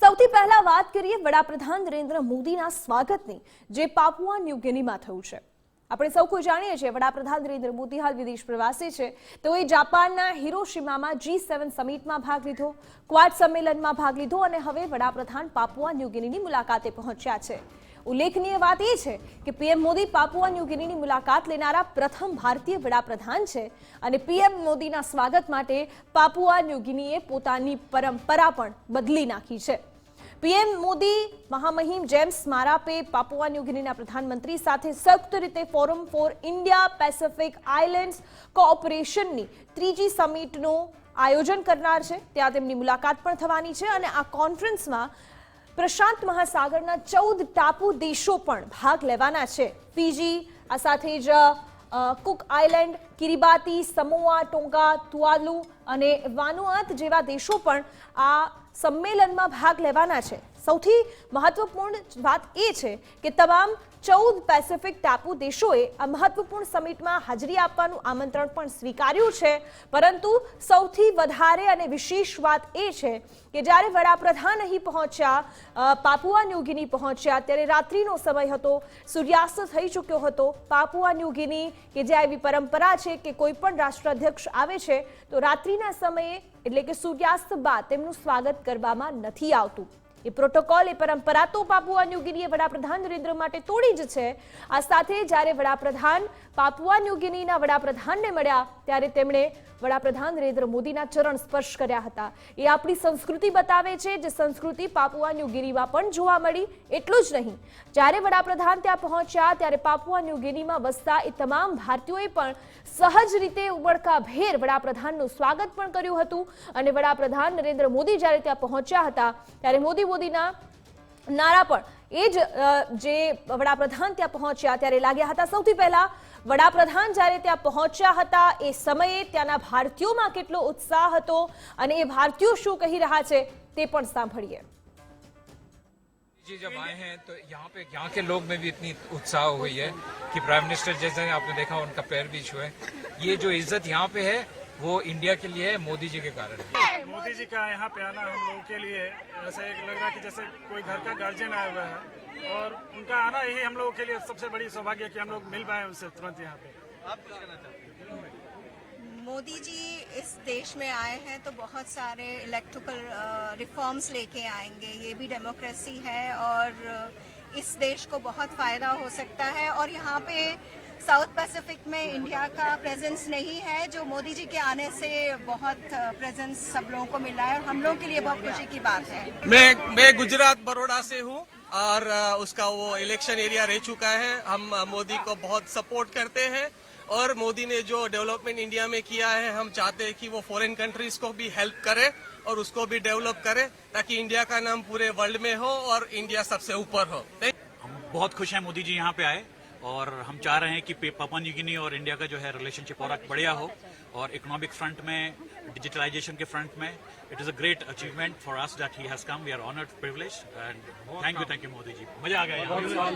સૌથી પહેલા વાત કરીએ વડાપ્રધાન નરેન્દ્ર મોદીના સ્વાગતની, જે પાપુઆ ન્યૂ ગિનીમાં થયું છે। આપણે સૌ કોઈ જાણીએ છીએ વડાપ્રધાન નરેન્દ્ર મોદી હાલ વિદેશ પ્રવાસે છે। તેઓએ જાપાનના હિરોશિમામાં G7 સમિટમાં ભાગ લીધો, ક્વાડ સંમેલનમાં ભાગ લીધો અને હવે વડાપ્રધાન પાપુઆ ન્યૂ ગિનીની મુલાકાતે પહોંચ્યા છે। ઉલ્લેખનીય વાત એ છે કે પીએમ મોદી પાપુઆ ન્યૂ ગિનીની મુલાકાત લેનારા પ્રથમ ભારતીય વડાપ્રધાન છે અને પીએમ મોદીના સ્વાગત માટે પાપુઆ ન્યૂ ગિનીએ પોતાની પરંપરા પણ બદલી નાખી છે। પીએમ મોદી મહામહિમ જેમ્સ મારાપે પાપુઆ ન્યૂ ગિનીના પ્રધાનમંત્રી સાથે સંયુક્ત રીતે forum for India Pacific islands કોઓપરેશનની ત્રીજી સમિટનું આયોજન કરનાર છે। ત્યાં તેમની મુલાકાત પણ થવાની છે અને આ કોન્ફરન્સમાં પ્રશાંત મહાસાગરના 14 ટાપુ દેશો પણ ભાગ લેવાના છે। ફીજી, આ સાથે જ કુક આઇલેન્ડ, કિરિબાતી, સમોઆ, ટોંગા, તુઆલુ અને વાનુઆત જેવા દેશો પણ આ સંમેલનમાં ભાગ લેવાના છે। સૌથી મહત્વપૂર્ણ વાત એ છે કે તમામ 14 પેસિફિક ટાપુ દેશોએ આ મહત્વપૂર્ણ સમિટમાં હાજરી આપવાનું આમંત્રણ પણ સ્વીકાર્યું છે। પરંતુ સૌથી વધારે અને વિશેષ વાત એ છે કે જ્યારે વડાપ્રધાન અહીં પહોંચ્યા, પાપુઆ ન્યૂ ગિની પહોંચ્યા, ત્યારે રાત્રિનો સમય હતો, સૂર્યાસ્ત થઈ ચૂક્યો હતો। પાપુઆ ન્યૂ ગિની કે જ્યાં એવી પરંપરા છે કે કોઈ પણ રાષ્ટ્રાધ્યક્ષ આવે છે તો રાત્રિના સમયે એટલે કે સૂર્યાસ્ત બાદ તેમનું સ્વાગત કરવામાં નથી આવતું। એ પ્રોટોકોલ, એ પરંપરા તો પાપુઆ ન્યૂ ગિનીએ વડાપ્રધાન નરેન્દ્ર માટે તોડી જ છે। આ સાથે જ્યારે વડાપ્રધાન પાપુઆ ન્યૂ ગિનીના વડાપ્રધાનને મળ્યા ત્યારે તેમણે વડાપ્રધાન નરેન્દ્ર મોદીના ચરણ સ્પર્શ કર્યા હતા। એ આપણી સંસ્કૃતિ બતાવે છે, જે સંસ્કૃતિ પાપુઆ ન્યૂ ગિનીમાં પણ જોવા મળી। એટલું જ નહીં, જ્યારે વડાપ્રધાન ત્યાં પહોંચ્યા ત્યારે પાપુઆ ન્યૂ ગિનીમાં વસતા એ તમામ ભારતીયોએ પણ સહજ રીતે ઉમળકાભેર વડાપ્રધાનનું સ્વાગત પણ કર્યું હતું અને વડાપ્રધાન નરેન્દ્ર મોદી જ્યારે ત્યાં પહોંચ્યા હતા ત્યારે મોદીના નારા પણ એ જ જે વડાપ્રધાન ત્યાં પહોંચ્યા ત્યારે લાગ્યા હતા। સૌથી પહેલા વડાપ્રધાન જ્યારે ત્યાં પહોંચ્યા હતા એ સમયે ત્યાંના ભારતીયોમાં કેટલો ઉત્સાહ હતો અને એ ભારતીયો શું કહી રહ્યા છે તે પણ સાંભળીએ। जी जब आए हैं तो यहाँ के लोग में भी इतनी उत्साह हुई है कि प्राइम मिनिस्टर जैसे आपने देखा उनका पैर भी छुए। ये जो इज्जत यहाँ पे है वो इंडिया के लिए है, मोदी जी के कारण है। मोदी जी का यहाँ पे आना हम लोगों के लिए ऐसा एक लग रहा है कि जैसे कोई घर का गार्जियन आया हुआ है और उनका आना यही हम लोगों के लिए सबसे बड़ी सौभाग्य है कि हम लोग मिल पाए उनसे तुरंत यहाँ पे। आप कुछ कहना चाहते हैं? मोदी जी इस देश में आए हैं तो बहुत सारे इलेक्ट्रिकल रिफॉर्म्स लेके आएंगे। ये भी डेमोक्रेसी है और इस देश को बहुत फ़ायदा हो सकता है। और यहाँ पे साउथ पैसिफिक में इंडिया का प्रेजेंस नहीं है, जो मोदी जी के आने से बहुत प्रेजेंस सब लोगों को मिला है और हम लोगों के लिए बहुत खुशी की बात है। मैं गुजरात बड़ौदा से हूँ और उसका वो इलेक्शन एरिया रह चुका है। हम मोदी को बहुत सपोर्ट करते हैं और मोदी ने जो डेवलपमेंट इंडिया में किया है, हम चाहते हैं कि वो फॉरेन कंट्रीज को भी हेल्प करे और उसको भी डेवलप करे ताकि इंडिया का नाम पूरे वर्ल्ड में हो और इंडिया सबसे ऊपर हो। हम बहुत खुश हैं मोदी जी यहाँ पे आए और हम चाह रहे हैं कि पापुआ न्यू गिनी और इंडिया का जो है रिलेशनशिप और बढ़िया हो और इकोनॉमिक फ्रंट में, डिजिटलाइजेशन के फ्रंट में it is a great achievement for us that he has come. We are honoured, privileged and thank you Modi ji. मजा आ गया।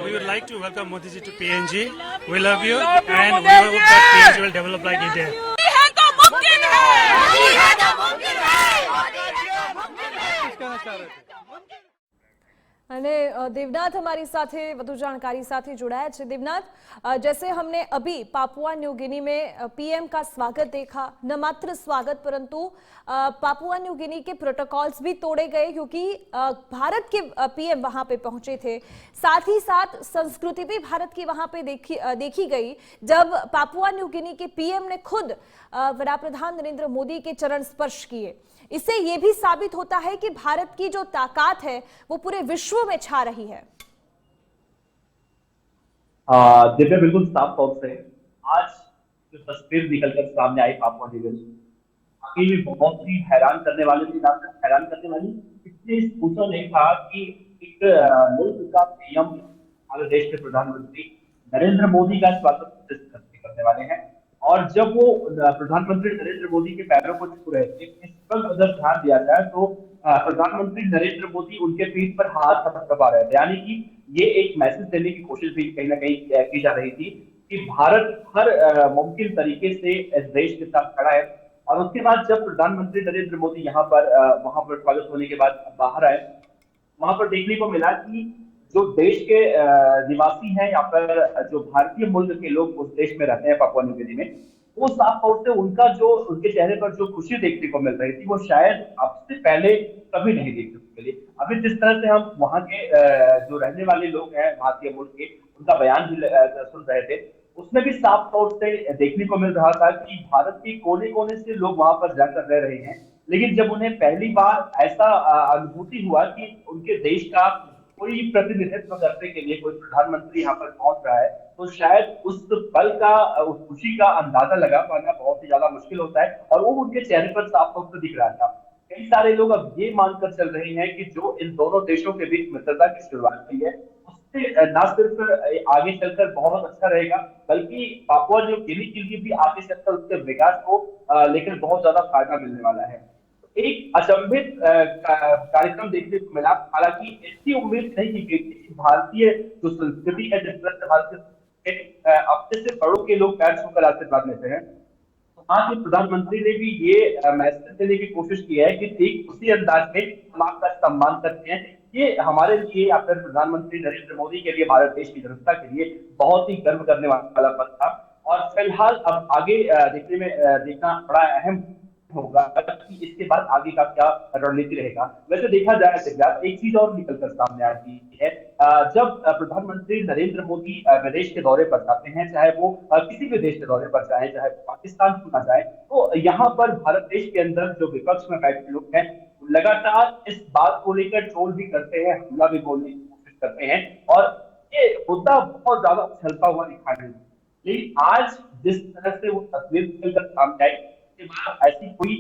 We would like to welcome Modi ji to PNG. We love you and we hope that PNG will develop like India. અને देवनाथ हमारी साथे વધુ जानकारी साथे जुड़ाया है। देवनाथ, जैसे हमने अभी पापुआ न्यू गिनी में पीएम का स्वागत देखा, न मात्र स्वागत परंतु पापुआ न्यू गिनी के प्रोटोकॉल्स भी तोड़े गए क्योंकि भारत के पीएम वहां पे पहुंचे थे। साथ ही साथ संस्कृति भी भारत की वहां पे देखी गई जब पापुआ न्यू गिनी के पीएम ने खुद वडाप्रधान नरेंद्र मोदी के चरण स्पर्श किए। इससे यह भी साबित होता है कि भारत की जो ताकत है वो पूरे विश्व में छा रही है। दिव्य, बिल्कुल साफ तौर से आज जो तस्वीर निकलकर सामने आई पापुआ न्यू गिनी भी बहुत ही हैरान करने वाली थी। हैरान करने वाली इसलिए पूछा नहीं था कि एक मुल्क का पीएम, हमारे देश के प्रधानमंत्री नरेंद्र मोदी का स्वागत करने वाले हैं और जब वो प्रधानमंत्री नरेंद्र मोदी के पैरों को छू रहे थे, इस पर अगर ध्यान दिया जाए तो प्रधानमंत्री नरेंद्र मोदी उनके पीठ पर हाथ थपथपा रहे थे। यानी कि ये एक मैसेज देने की कोशिश भी कहीं ना कहीं की जा रही थी कि भारत हर मुमकिन तरीके से इस देश के साथ खड़ा है। और उसके बाद जब प्रधानमंत्री नरेंद्र मोदी वहां पर स्वागत होने के बाद बाहर आए वहां पर देखने को मिला कि जो देश के निवासी हैं या फिर जो भारतीय मूल के लोग उस देश में रहते हैं पापुआ न्यू गिनी में, वो साफ तौर से उनका जो उनके चेहरे पर जो खुशी देखने को मिल रही थी वो शायद अब से पहले कभी नहीं देखने को मिली। अभी जिस तरह से हम वहाँ के जो रहने वाले लोग हैं भारतीय मूल के, उनका बयान भी सुन रहे थे, उसमें भी साफ तौर से देखने को मिल रहा था कि भारत के कोने कोने से लोग वहां पर जाकर रह रहे हैं, लेकिन जब उन्हें पहली बार ऐसा अनुभूति हुआ कि उनके देश का कोई प्रतिनिधित्व करने के लिए कोई प्रधानमंत्री यहाँ पर पहुंच रहा है, तो शायद उस पल का उस खुशी का अंदाजा लगा पाना बहुत ही ज्यादा मुश्किल होता है, और वो उनके चेहरे पर साफ तौर से दिख रहा था। कई सारे लोग अब ये मानकर चल रहे हैं कि जो इन दोनों देशों के बीच मित्रता की शुरुआत हुई है, उससे न सिर्फ आगे चलकर बहुत अच्छा रहेगा, बल्कि पापुआ न्यू गिनी के लिए भी आगे चलकर उसके विकास को लेकर बहुत ज्यादा फायदा मिलने वाला है। एक अचंभित कार्यक्रम देखने को मिला। हालांकि इसकी उम्मीद नहीं की गई कि भारतीय जो संस्कृति है, जिस तरह से भारतीय अपने से बड़ों के लोग पैर छूकर आशीर्वाद लेते हैं, वहां के प्रधानमंत्री ने भी ये मैसेज देने की कोशिश की है कि ठीक उसी अंदाज में हम आपका सम्मान करते हैं। ये हमारे लिए या फिर प्रधानमंत्री नरेंद्र मोदी के लिए, भारत देश की जनता के लिए बहुत ही गर्व करने वाला पल था। और फिलहाल अब आगे देखना बड़ा अहम होगा कि इसके बाद आगे का क्या रणनीति रहेगा। वैसे देखा जाए तो एक चीज और निकलकर सामने आती है, जब प्रधानमंत्री नरेंद्र मोदी विदेश के दौरे पर जाते हैं, चाहे वो किसी भी देश के दौरे पर जाए, चाहे पाकिस्तान क्यों ना जाए, तो यहाँ पर भारत देश के अंदर जो विपक्ष में बैठे लोग हैं लगातार इस बात को लेकर ट्रोल भी करते हैं, हमला भी बोलने की कोशिश करते हैं, और ये मुद्दा बहुत ज्यादा उछलता हुआ दिखाई देता है। लेकिन आज जिस तरह से वो तस्वीर निकलकर सामने आई, उसके बाद ऐसी कोई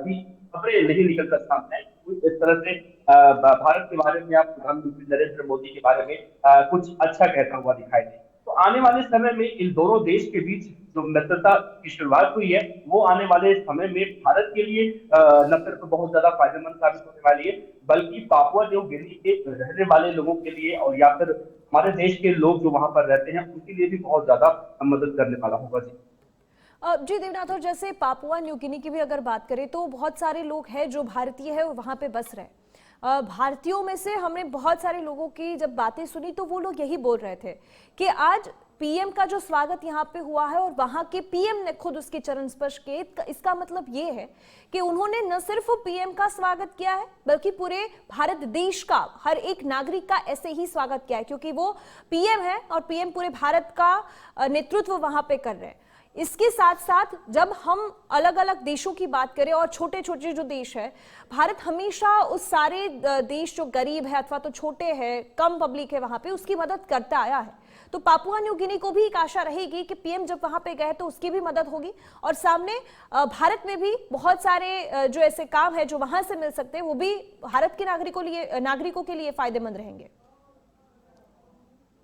भी खबरें नहीं निकलकर सामने आई। इस तरह से भारत के बारे में या प्रधानमंत्री नरेंद्र मोदी के बारे में कुछ अच्छा कहता हुआ दिखाई दे। तो आने वाले समय में इन दोनों देश के बीच जो मित्रता की शुरुआत हुई है, वो आने वाले समय में भारत के लिए न सिर्फ बहुत ज्यादा फायदेमंद साबित होने वाली है, बल्कि पापुआ न्यू गिनी के रहने वाले लोगों के लिए और या फिर हमारे देश के लोग जो वहां पर रहते हैं उनके लिए भी बहुत ज्यादा मदद करने वाला होगा। जी देवनाथ, और जैसे पापुआ न्यू गिनी की भी अगर बात करें तो बहुत सारे लोग हैं जो भारतीय है और वहां पे बस रहे। भारतीयों में से हमने बहुत सारे लोगों की जब बातें सुनी तो वो लोग यही बोल रहे थे कि आज पीएम का जो स्वागत यहाँ पे हुआ है और वहां के पीएम ने खुद उसके चरण स्पर्श किए, इसका मतलब ये है कि उन्होंने न सिर्फ पीएम का स्वागत किया है बल्कि पूरे भारत देश का हर एक नागरिक का ऐसे ही स्वागत किया है, क्योंकि वो पीएम है और पीएम पूरे भारत का नेतृत्व वहां पे कर रहे हैं। इसके साथ साथ जब हम अलग अलग देशों की बात करें और छोटे छोटे जो देश है, भारत हमेशा उस सारे देश जो गरीब है अथवा तो छोटे हैं, कम पब्लिक है वहां पे, उसकी मदद करता आया है। तो पापुआ न्यू गिनी को भी एक आशा रहेगी कि पीएम जब वहां पे गए तो उसकी भी मदद होगी, और सामने भारत में भी बहुत सारे जो ऐसे काम है जो वहां से मिल सकते हैं, वो भी भारत के नागरिकों के लिए फायदेमंद रहेंगे।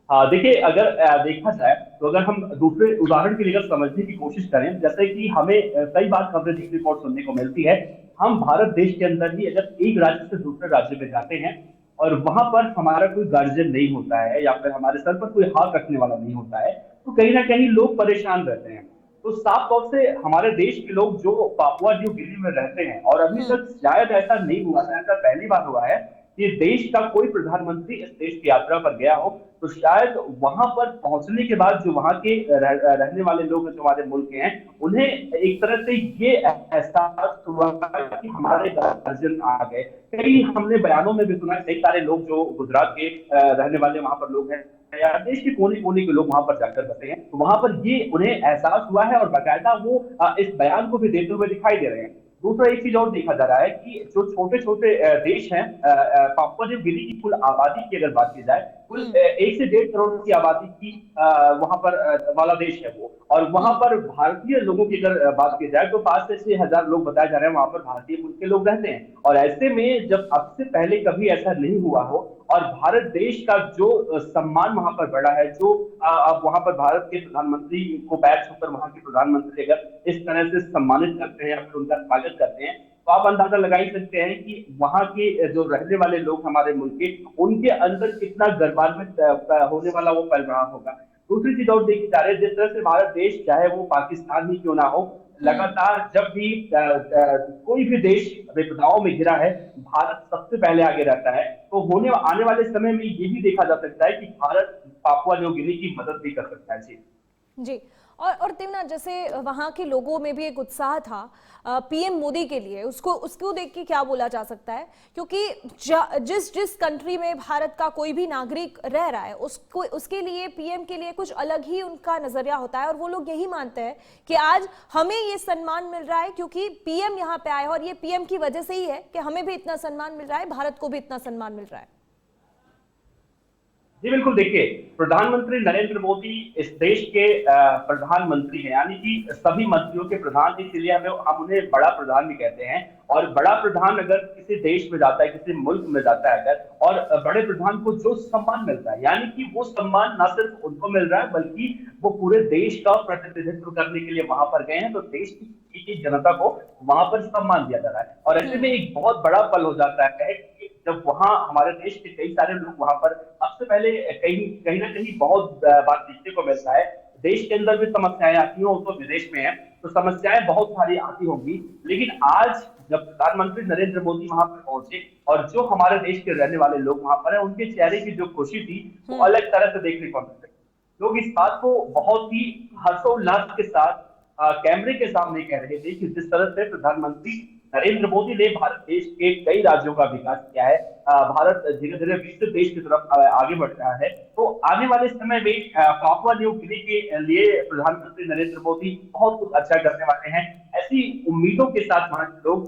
हाँ देखिए, अगर देखा जाए तो अगर हम दूसरे उदाहरण के लिए समझने की कोशिश करें, जैसे कि हमें कई बार खबरें रिपोर्ट सुनने को मिलती है, हम भारत देश के अंदर ही अगर एक राज्य से दूसरे राज्य में जाते हैं और वहां पर हमारा कोई गार्जियन नहीं होता है या फिर हमारे सर पर कोई हाथ रखने वाला नहीं होता है, तो कहीं ना कहीं लोग परेशान रहते हैं। तो साफ तौर से हमारे देश के लोग जो पापुआ न्यू गिनी में रहते हैं, और अभी तक शायद ऐसा नहीं हुआ है, ऐसा पहली बार हुआ है कि देश का कोई प्रधानमंत्री इस देश की यात्रा पर गया हो, तो शायद वहां पर पहुंचने के बाद जो वहां के रहने वाले लोग जो हमारे मुल्क के हैं, उन्हें एक तरह से ये एहसास हुआ कि हमारे गार्जियन आ गए। कई हमने बयानों में भी सुना, कई सारे लोग जो गुजरात के रहने वाले वहां पर लोग हैं या देश के कोने कोने के लोग वहां पर जाकर बसे हैं, तो वहां पर ये उन्हें एहसास हुआ है और बाकायदा वो इस बयान को भी देते हुए दिखाई दे रहे हैं। दूसरा एक चीज और देखा जा रहा है कि जो छोटे छोटे देश हैं, पापुआ न्यू गिनी की कुल आबादी की अगर बात की जाए, कुल 1 से 1.5 करोड़ की आबादी की वहां पर वाला देश है वो, और वहां पर भारतीय लोगों की अगर बात की जाए तो 5 से 6 हजार लोग बताए जा रहे हैं वहां पर भारतीय मूल के लोग रहते हैं। और ऐसे में जब अब से पहले कभी ऐसा नहीं हुआ हो और भारत देश का जो सम्मान वहां पर बढ़ा है, जो अब वहां पर भारत के प्रधानमंत्री को पैर छूकर वहां के प्रधानमंत्री अगर इस तरह से सम्मानित करते हैं या फिर उनका स्वागत करते हैं, तो आप अंदाजा लगा ही सकते हैं कि वहां के जो रहने वाले लोग हमारे मुल्क के, उनके अंदर कितना गर्वान्वित होने वाला वो पल रहा होगा। दूसरी चीज और देखी जा रही है, जिस तरह से भारत देश चाहे वो पाकिस्तान ही क्यों ना हो, लगातार जब भी कोई भी देश विपदाओं में घिरा है, भारत सबसे पहले आगे रहता है। तो आने वाले समय में ये भी देखा जा सकता है कि भारत पापुआ न्यू गिनी की मदद भी कर सकता है। जी जी। और देवनाथ, जैसे वहां के लोगों में भी एक उत्साह था पीएम मोदी के लिए, उसको देख के क्या बोला जा सकता है? क्योंकि जिस कंट्री में भारत का कोई भी नागरिक रह रहा है उसके लिए पीएम के लिए कुछ अलग ही उनका नजरिया होता है, और वो लोग यही मानते हैं कि आज हमें ये सम्मान मिल रहा है क्योंकि पीएम यहाँ पे आए, और ये पीएम की वजह से ही है कि हमें भी इतना सम्मान मिल रहा है, भारत को भी इतना सम्मान मिल रहा है। जी बिल्कुल, देखिए, प्रधानमंत्री नरेंद्र मोदी इस देश के प्रधानमंत्री हैं, यानी कि सभी मंत्रियों के प्रधान, इसीलिए हम उन्हें बड़ा प्रधान भी कहते हैं। और बड़ा प्रधान अगर किसी देश में जाता है, किसी मुल्क में जाता है अगर, और बड़े प्रधान को जो सम्मान मिलता है, यानी कि वो सम्मान ना सिर्फ उनको मिल रहा है बल्कि वो पूरे देश का प्रतिनिधित्व करने के लिए वहां पर गए हैं, तो देश की जनता को वहां पर सम्मान दिया जा रहा है। और ऐसे में एक बहुत बड़ा पल हो जाता है जब वहां हमारे देश के कई सारे लोग वहां पर, सबसे पहले कहीं ना कहीं बहुत बात देखने को मिलता है, देश के अंदर भी समस्याएं आती हो तो विदेश में है, तो समस्याएं बहुत सारी आती होंगी, लेकिन आज जब प्रधानमंत्री नरेंद्र मोदी वहां पर पहुंचे और जो हमारे देश के रहने वाले लोग वहां पर है, उनके चेहरे की जो खुशी थी वो अलग तरह से देखने को मिलती है। लोग इस बात को बहुत ही हर्षोल्लास के साथ कैमरे के सामने कह रहे थे कि जिस तरह से प्रधानमंत्री नरेंद्र मोदी ने भारत देश के कई राज्यों का विकास किया है, भारत धीरे धीरे विकसित देश की तरफ आगे बढ़ रहा है, तो आने वाले समय में पापुआ न्यू गिनी के लिए प्रधानमंत्री नरेंद्र मोदी बहुत कुछ अच्छा करने वाले हैं। ऐसी उम्मीदों के साथ वहां के लोग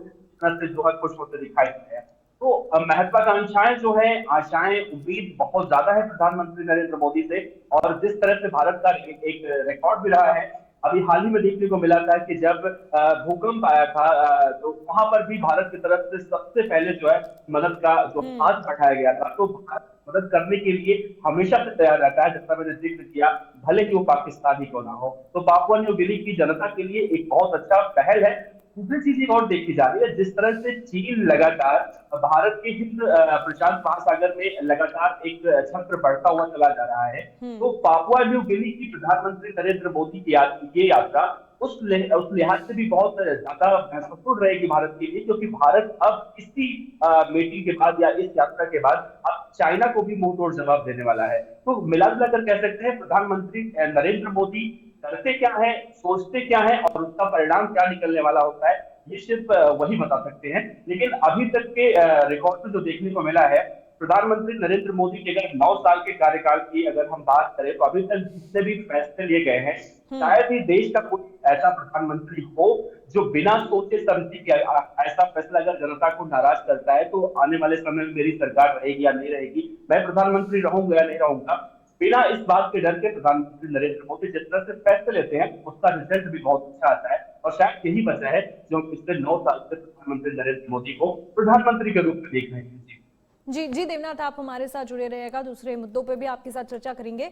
जो है खुश होते दिखाई दे रहे हैं। तो महत्वाकांक्षाएं जो है, आशाएं, उम्मीद बहुत ज्यादा है प्रधानमंत्री नरेंद्र मोदी से। और जिस तरह से भारत का एक रिकॉर्ड भी रहा है, अभी हाल ही में देखने को मिला था कि जब भूकंप आया था तो वहां पर भी भारत की तरफ से सबसे पहले जो है मदद का जो हाथ बढ़ाया गया था। तो भारत मदद करने के लिए हमेशा से तैयार रहता है, जैसा मैंने जिक्र किया, भले ही वो पाकिस्तान ही क्यों ना हो। तो पापुआ न्यू गिनी की जनता के लिए एक बहुत अच्छा पहल है। दूसरी चीज एक और देखी जा रही है, जिस तरह से चीन लगातार भारत के हिंद प्रशांत महासागर में लगातार एक छत्र बढ़ता हुआ चला जा रहा है, तो पापुआ न्यू गिनी की प्रधानमंत्री नरेंद्र मोदी की ये यात्रा उस लिहाज से भी बहुत ज्यादा महत्वपूर्ण रहेगी भारत के लिए, क्योंकि भारत अब इसी मीटिंग के बाद या इस यात्रा के बाद अब चाइना को भी मुंह तोड़ जवाब देने वाला है। तो मिला जुलाकर कह सकते हैं प्रधानमंत्री नरेंद्र मोदी करते क्या है, सोचते क्या है और उसका परिणाम क्या निकलने वाला होता है, ये सिर्फ वही बता सकते हैं। लेकिन अभी तक के रिकॉर्ड में जो देखने को मिला है, प्रधानमंत्री नरेंद्र मोदी के अगर 9 साल के कार्यकाल की अगर हम बात करें तो अभी तक जितने भी फैसले लिए गए हैं, शायद ही देश का कोई ऐसा प्रधानमंत्री हो जो बिना सोचे समझे कि ऐसा फैसला अगर जनता को नाराज करता है तो आने वाले समय में मेरी सरकार रहेगी या नहीं रहेगी, मैं प्रधानमंत्री रहूंगा या नहीं रहूंगा, बिना इस बात के डर के प्रधानमंत्री नरेंद्र मोदी जिस तरह से फैसले लेते हैं उसका रिजल्ट भी बहुत अच्छा आता है। और शायद यही वजह है जो हम पिछले 9 साल से प्रधानमंत्री नरेंद्र मोदी को प्रधानमंत्री के रूप में देख रहे हैं। जी देवनाथ, आप हमारे साथ जुड़े रहेगा, दूसरे मुद्दों पे भी आपके साथ चर्चा करेंगे।